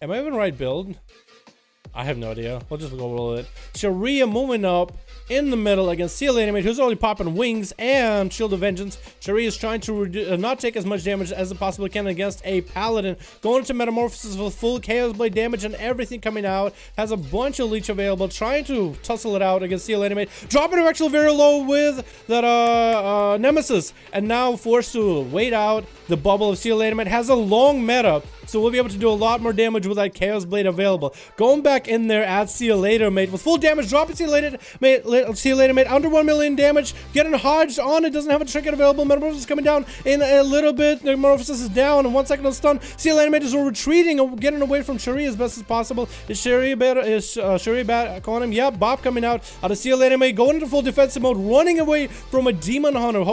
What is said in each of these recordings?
Am I even right build? I have no idea. We'll just go roll it. Sharia moving up in the middle against Seal Animate, who's already popping wings and Shield of Vengeance. Sharia is trying to not take as much damage as it possibly can against a Paladin. Going into Metamorphosis with full Chaos Blade damage and everything coming out. Has a bunch of Leech available, trying to tussle it out against Seal Animate. Dropping her actually very low with that Nemesis. And now forced to wait out the bubble of Seal Animate. Has a long meta, so we'll be able to do a lot more damage with that Chaos Blade available. Going back in there at See You Later, mate, with full damage, dropping See You Later, mate, under 1 million damage, getting hodged on it, doesn't have a trinket available. Metamorphosis coming down in a little bit. Metamorphosis is down, and 1 second of stun. See You Later, mate, is retreating and getting away from Sharia as best as possible. Is Sharia bad calling him? Yeah, Bob coming out of See You Later, mate, going into full defensive mode, running away from a Demon Hunter,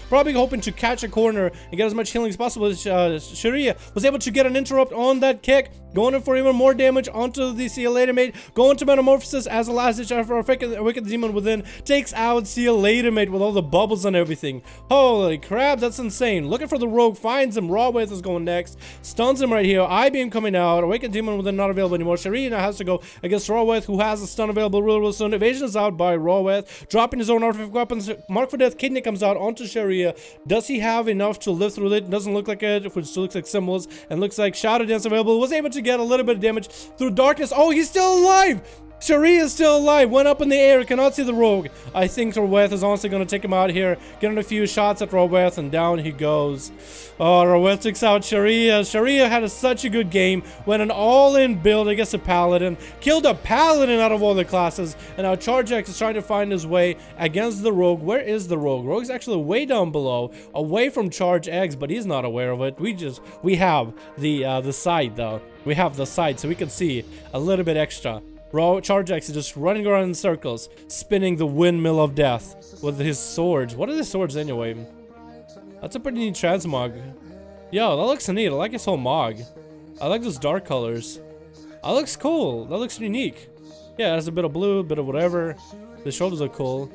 probably hoping to catch a corner and get as much healing as possible. Sharia was able to get an interrupt on that kick, going in for even more damage onto the See You Later, mate, going to Metamorphosis as a last ditch effort. A wicked demon within takes out See You Later, mate, with all the bubbles and everything. Holy crap, that's insane. Looking for the rogue, finds him. Rawwith is going next, stuns him right here. I-beam coming out. Awakened demon within not available anymore. Sharia now has to go against Rawwith, who has a stun available real soon. Evasion is out by Rawwith, dropping his own artifact weapons. Mark for Death Kidney comes out onto Sharia. Does he have enough to live through it? Doesn't look like it, which still looks like symbols, and looks like Shadow Dance available. Was able to get a little bit of damage through darkness. Oh, he's still alive! Sharia is still alive, went up in the air, cannot see the rogue. I think Rawwith is honestly going to take him out here, getting a few shots at Rawwith, and down he goes. Oh, Rawwith takes out Sharia. Sharia had such a good game, went an all-in build against a Paladin, killed a Paladin out of all the classes, and now Chargex is trying to find his way against the Rogue. Where is the Rogue? Rogue's actually way down below, away from Charge Eggs, but he's not aware of it. We have the side, though. We have the side, so we can see a little bit extra. Chargex is just running around in circles, spinning the windmill of death with his swords. What are the swords anyway? That's a pretty neat transmog. Yo, that looks neat. I like his whole mog. I like those dark colors. That looks cool. That looks unique. Yeah, it has a bit of blue, a bit of whatever. The shoulders are cool.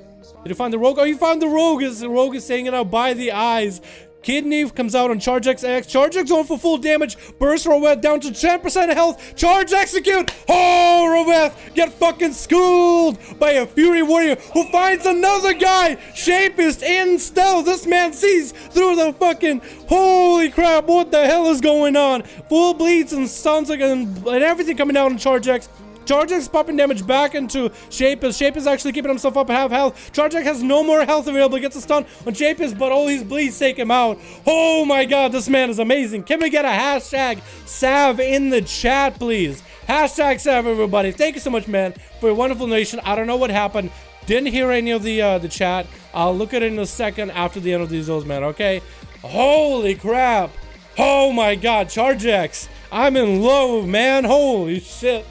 Did you find the rogue? Oh, you found the rogue. The rogue is hanging out by the eyes. Kidney comes out on Charge X. Charge X on for full damage. Burst Rawwith down to 10% health. Charge execute. Oh, Rawwith get fucking schooled by a Fury Warrior who finds another guy. Shapist in stealth. This man sees through the fucking. Holy crap. What the hell is going on? Full bleeds and stuns and everything coming out on Charge X. Charge X popping damage back into Shapist. Shapist actually keeping himself up at half health. Charge X has no more health available. Gets a stun on Shapist, but all these bleeds take him out. Oh my god, this man is amazing. Can we get a hashtag Sav in the chat, please? Hashtag Sav, everybody. Thank you so much, man, for a wonderful donation. I don't know what happened. Didn't hear any of the chat. I'll look at it in a second after the end of these videos, man, okay? Holy crap. Oh my god, Charge X. I'm in love, man. Holy shit.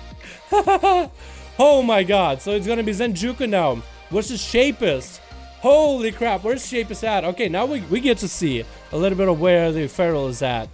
Oh my god, so it's gonna be Zenjuku now. Where's the Shapist? Holy crap, where's Shapist at? Okay, now we get to see a little bit of where the Feral is at.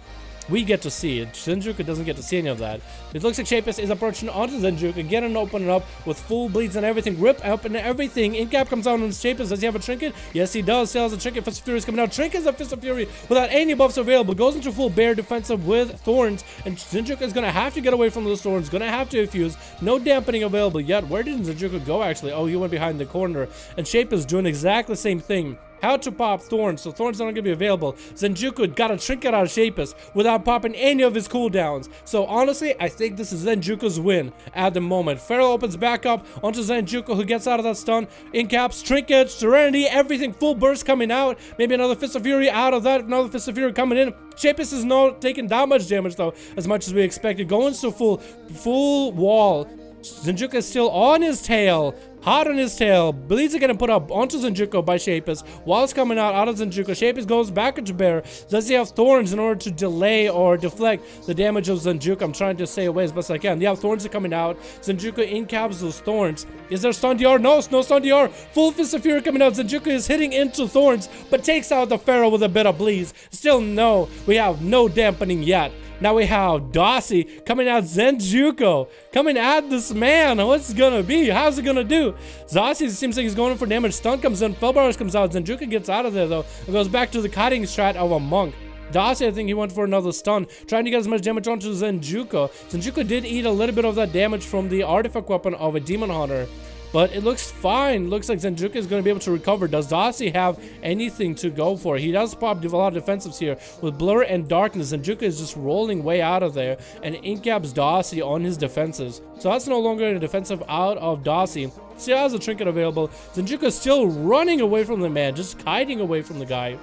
We get to see it. Zenjuku doesn't get to see any of that. It looks like Shapist is approaching onto Zenjuku, getting opening up with full bleeds and everything. Rip up and everything. Incap comes out on Shapist. Does he have a trinket? Yes, he does. Still has a trinket. Fist of Fury is coming out. Trinket's a Fist of Fury without any buffs available. Goes into full bear defensive with thorns. And Zenjuku is going to have to get away from those thorns. Going to have to infuse. No dampening available yet. Where did Zenjuku go, actually? Oh, he went behind the corner. And Shapist is doing exactly the same thing. How to pop thorns, so thorns aren't going to be available. Zenjuku got a trinket out of Shapist without popping any of his cooldowns. So honestly, I think this is Zenjuku's win at the moment. Feral opens back up onto Zenjuku, who gets out of that stun. Incaps, trinket, serenity, everything, full burst coming out. Maybe another Fist of Fury out of that, another Fist of Fury coming in. Shapist is not taking that much damage though, as much as we expected. Going to full wall. Zenjuku is still on his tail. Hot on his tail. Bleeds are getting put up onto Zenjuku by Shapist. While it's coming out of Zenjuku, Shapist goes back into bear. Does he have thorns in order to delay or deflect the damage of Zenjuku? I'm trying to stay away as best I can. Yeah, thorns are coming out. Zenjuku incaps those thorns. Is there stun DR? No stun DR. Full Fist of Fury coming out. Zenjuku is hitting into thorns, but takes out the Feral with a bit of bleeds. Still no, we have no dampening yet. Now we have Dossie coming at Zenjuku, coming at this man. What's it gonna be? How's it gonna do? Dossie seems like he's going in for damage. Stun comes in, Fellbars comes out. Zenjuku gets out of there though. It goes back to the cutting strat of a monk. Darcy, I think he went for another stun, trying to get as much damage onto Zenjuko. Zenjuko did eat a little bit of that damage from the artifact weapon of a Demon Hunter, but it looks fine. Looks like Zenjuko is going to be able to recover. Does Darcy have anything to go for? He does pop a lot of defensives here with Blur and Darkness. Zenjuko is just rolling way out of there and incaps Darcy on his defensives. So that's no longer a defensive out of Darcy. Still has a trinket available. Zenjuko is still running away from the man, just hiding away from the guy.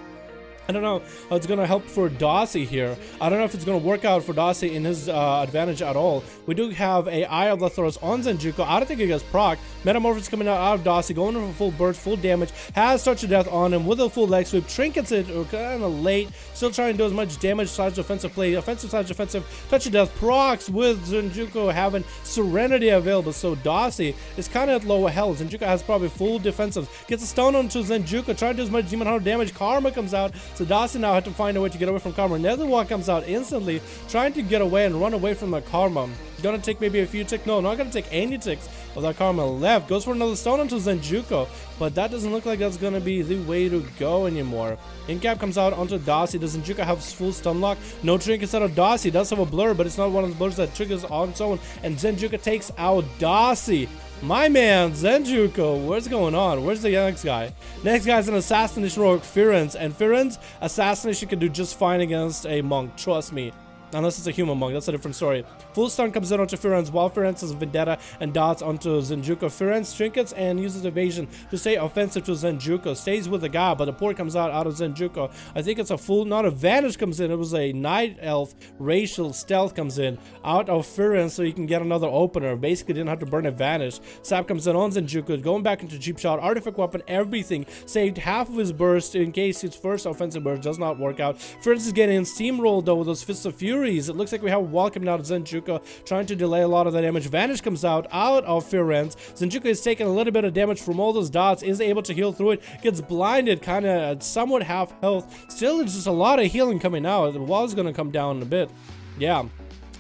I don't know how it's going to help for Darcy here. I don't know if it's going to work out for Darcy in his advantage at all. We do have a Eye of Lethoros on Zenjuko. I don't think it gets proc. Metamorphosis coming out of Darcy, going for full burst, full damage. Has Touch of Death on him with a full leg sweep. Trinkets it kind of late. Still trying to do as much damage slash defensive play. Offensive slash defensive. Touch of Death procs with Zenjuko having Serenity available. So Darcy is kind of at lower health. Zenjuko has probably full defensive. Gets a stun onto Zenjuko. Trying to do as much Demon Hunter damage. Karma comes out. So Darcy now had to find a way to get away from Karma. Netherwalk comes out instantly, trying to get away and run away from the Karma. Gonna take maybe a few ticks. No, not gonna take any ticks of that Karma left. Goes for another stone onto Zenjuko, but that doesn't look like that's gonna be the way to go anymore. Incap comes out onto Darcy. Does Zenjuko have full stun lock? No trinkets out of Darcy. He does have a blur, but it's not one of the blurs that triggers on its own. And Zenjuko takes out Darcy. My man, Zenjuko, what's going on? Where's the next guy? Next guy's an Assassination Rogue, Firenze. And Firenze, Assassination can do just fine against a monk, trust me. Unless it's a human monk, that's a different story. Full stun comes in onto Firenze, while Firenze has Vendetta and dots onto Zenjuko. Firenze trinkets and uses evasion to stay offensive to Zenjuko. Stays with the guy, but the port comes out of Zenjuko. I think it's a full, not a Vanish comes in. It was a Night Elf racial stealth comes in out of Firenze so you can get another opener. Basically didn't have to burn a Vanish. Sap comes in on Zenjuko, going back into cheap shot, artifact weapon, everything. Saved half of his burst in case his first offensive burst does not work out. Firenze is getting steamrolled though with those Fists of Fury. It looks like we have a wall coming out of Zenjuko, trying to delay a lot of the damage. Vanish comes out of Firenze. Zenjuko is taking a little bit of damage from all those dots, is able to heal through it, gets blinded, kind of somewhat half health. Still, it's just a lot of healing coming out. The wall is going to come down a bit. Yeah.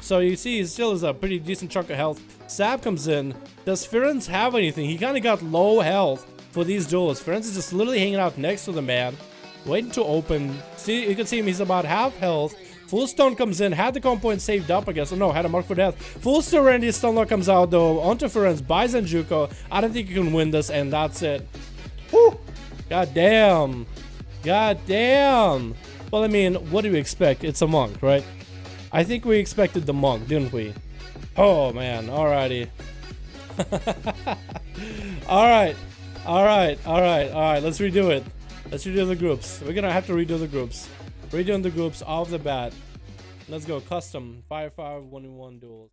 So you see, he still is a pretty decent chunk of health. Sap comes in. Does Firenze have anything? He kind of got low health for these duels. Firenze is just literally hanging out next to the man, waiting to open. See, you can see him. He's about half health. Full stone comes in, had the comp point saved up, I guess. Oh no, had a mark for death. Full Serenity stun lock comes out though, onto Firenze by Zenjuko. I don't think you can win this, and that's it. Whew! God damn. God damn. Well, I mean, what do we expect? It's a monk, right? I think we expected the monk, didn't we? Oh man, alrighty. Alright. Let's redo it. Let's redo the groups. We're gonna have to redo the groups. Redoing the groups off the bat. Let's go. Custom 5-5-1-1 duels.